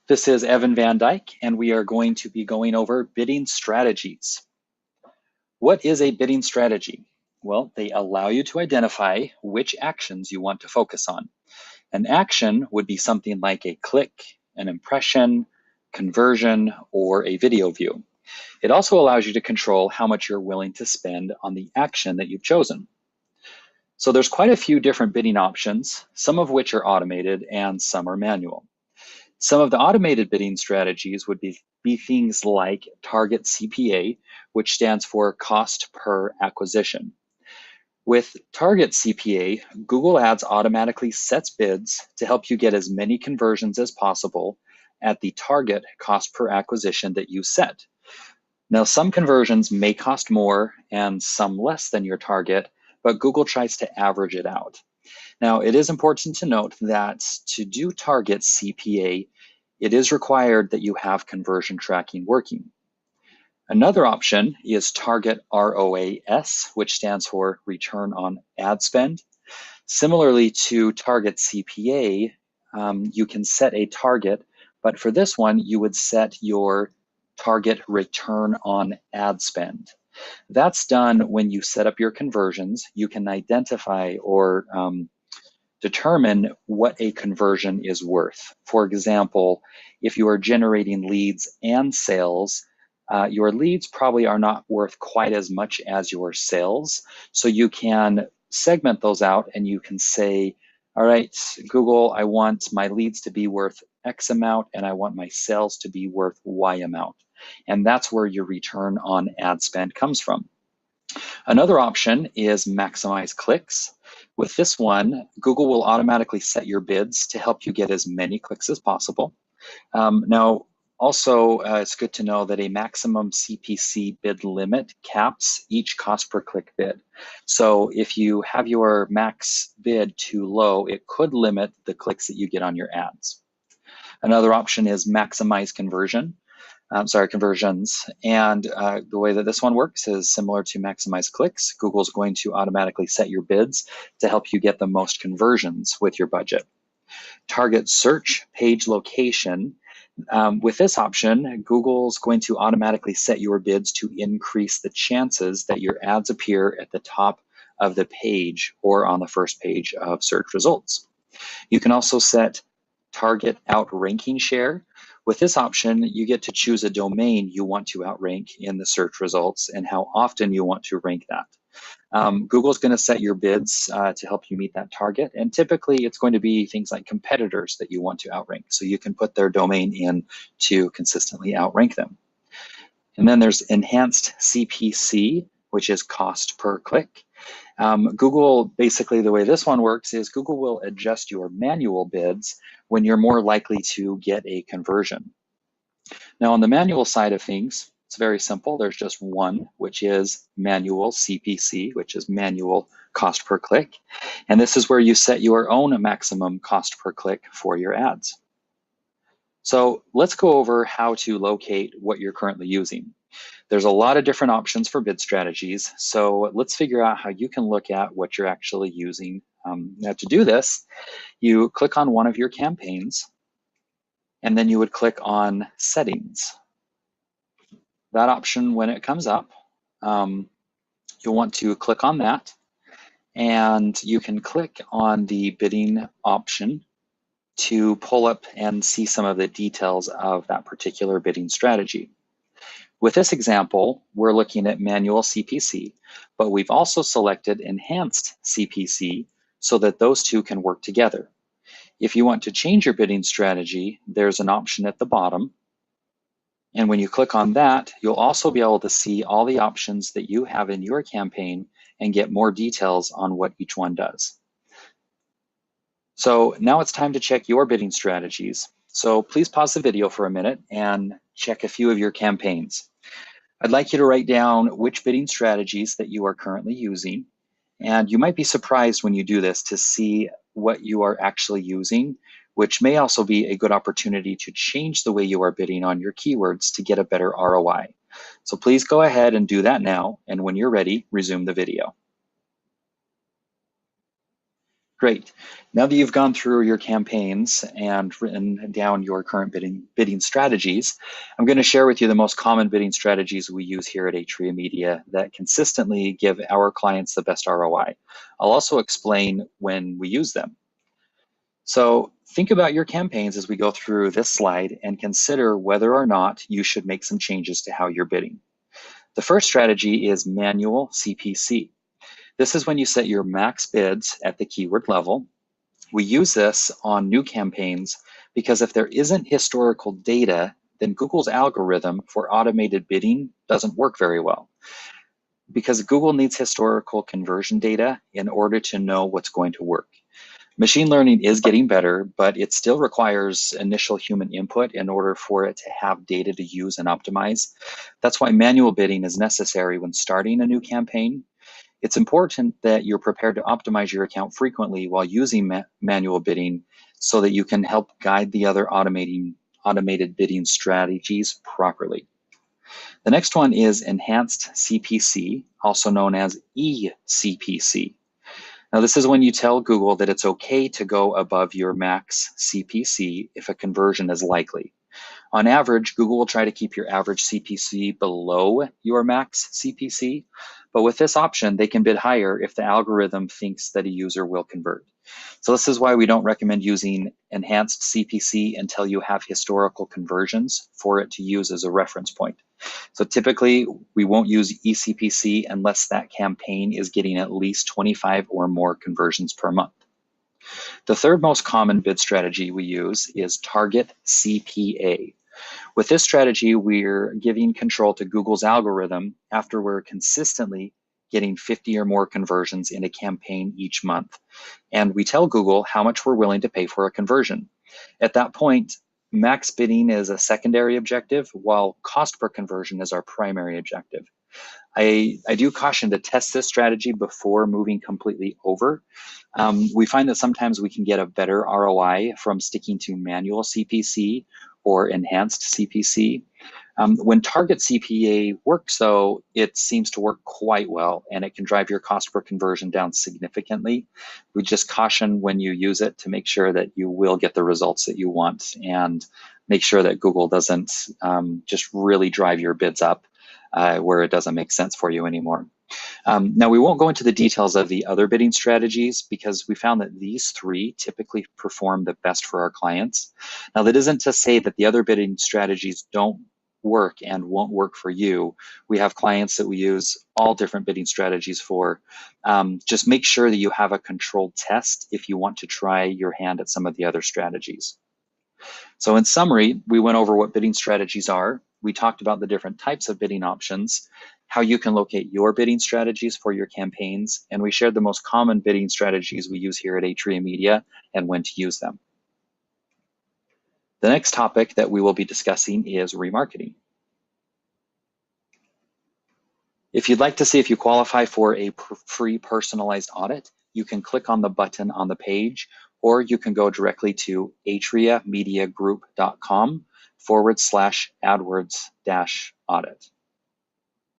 This is Evan Van Dyke, and we are going to be going over bidding strategies. What is a bidding strategy? Well, they allow you to identify which actions you want to focus on. An action would be something like a click, an impression, conversion, or a video view. It also allows you to control how much you're willing to spend on the action that you've chosen. So there's quite a few different bidding options, some of which are automated and some are manual. Some of the automated bidding strategies would be things like target CPA, which stands for cost per acquisition. With target CPA, Google Ads automatically sets bids to help you get as many conversions as possible at the target cost per acquisition that you set. Now, some conversions may cost more and some less than your target, but Google tries to average it out. Now, it is important to note that to do target CPA, it is required that you have conversion tracking working. Another option is target ROAS, which stands for return on ad spend. Similarly to target CPA, you can set a target, but for this one, you would set your target return on ad spend. That's done when you set up your conversions. You can identify or determine what a conversion is worth. For example, if you are generating leads and sales, your leads probably are not worth quite as much as your sales. So you can segment those out and you can say, all right, Google, I want my leads to be worth X amount and I want my sales to be worth Y amount. And that's where your return on ad spend comes from. Another option is maximize clicks. With this one, Google will automatically set your bids to help you get as many clicks as possible. Now, also, it's good to know that a maximum CPC bid limit caps each cost per click bid. So if you have your max bid too low, it could limit the clicks that you get on your ads. Another option is maximize conversions. And the way that this one works is similar to maximize clicks. Google's going to automatically set your bids to help you get the most conversions with your budget. Target search page location. With this option, Google's going to automatically set your bids to increase the chances that your ads appear at the top of the page or on the first page of search results. You can also set target outranking share. With this option, you get to choose a domain you want to outrank in the search results and how often you want to rank that. Google's going to set your bids to help you meet that target, and typically it's going to be things like competitors that you want to outrank, so you can put their domain in to consistently outrank them. And then there's enhanced CPC, which is cost per click. Google, basically the way this one works is Google will adjust your manual bids when you're more likely to get a conversion. Now on the manual side of things, it's very simple. There's just one, which is manual CPC, which is manual cost per click. And this is where you set your own maximum cost per click for your ads. So let's go over how to locate what you're currently using. There's a lot of different options for bid strategies, so let's figure out how you can look at what you're actually using. Now to do this, you click on one of your campaigns, and then you would click on Settings. That option, when it comes up, you'll want to click on that, and you can click on the bidding option to pull up and see some of the details of that particular bidding strategy. With this example, we're looking at manual CPC, but we've also selected enhanced CPC so that those two can work together. If you want to change your bidding strategy, there's an option at the bottom. And when you click on that, you'll also be able to see all the options that you have in your campaign and get more details on what each one does. So now it's time to check your bidding strategies. So please pause the video for a minute and check a few of your campaigns. I'd like you to write down which bidding strategies that you are currently using. And you might be surprised when you do this to see what you are actually using, which may also be a good opportunity to change the way you are bidding on your keywords to get a better ROI. So please go ahead and do that now. And when you're ready, resume the video. Great. Now that you've gone through your campaigns and written down your current bidding strategies, I'm going to share with you the most common bidding strategies we use here at Atria Media that consistently give our clients the best ROI. I'll also explain when we use them. So think about your campaigns as we go through this slide and consider whether or not you should make some changes to how you're bidding. The first strategy is manual CPC. This is when you set your max bids at the keyword level. We use this on new campaigns because if there isn't historical data, then Google's algorithm for automated bidding doesn't work very well. Because Google needs historical conversion data in order to know what's going to work. Machine learning is getting better, but it still requires initial human input in order for it to have data to use and optimize. That's why manual bidding is necessary when starting a new campaign. It's important that you're prepared to optimize your account frequently while using manual bidding so that you can help guide the other automated bidding strategies properly. The next one is enhanced CPC, also known as eCPC. Now, this is when you tell Google that it's okay to go above your max CPC if a conversion is likely. On average, Google will try to keep your average CPC below your max CPC, but with this option, they can bid higher if the algorithm thinks that a user will convert. So this is why we don't recommend using enhanced CPC until you have historical conversions for it to use as a reference point. So typically, we won't use eCPC unless that campaign is getting at least 25 or more conversions per month. The third most common bid strategy we use is target CPA. With this strategy, we're giving control to Google's algorithm after we're consistently getting 50 or more conversions in a campaign each month. And we tell Google how much we're willing to pay for a conversion. At that point, max bidding is a secondary objective, while cost per conversion is our primary objective. I do caution to test this strategy before moving completely over. We find that sometimes we can get a better ROI from sticking to manual CPC or enhanced CPC. When target CPA works, though, it seems to work quite well, and it can drive your cost per conversion down significantly. We just caution when you use it to make sure that you will get the results that you want and make sure that Google doesn't just really drive your bids up where it doesn't make sense for you anymore. Now, we won't go into the details of the other bidding strategies because we found that these three typically perform the best for our clients. Now, that isn't to say that the other bidding strategies don't work and won't work for you. We have clients that we use all different bidding strategies for. Just make sure that you have a controlled test if you want to try your hand at some of the other strategies. So in summary, we went over what bidding strategies are. We talked about the different types of bidding options, how you can locate your bidding strategies for your campaigns, and we shared the most common bidding strategies we use here at Atria Media and when to use them. The next topic that we will be discussing is remarketing. If you'd like to see if you qualify for a free personalized audit, you can click on the button on the page, or you can go directly to atriamediagroup.com/AdWords-audit.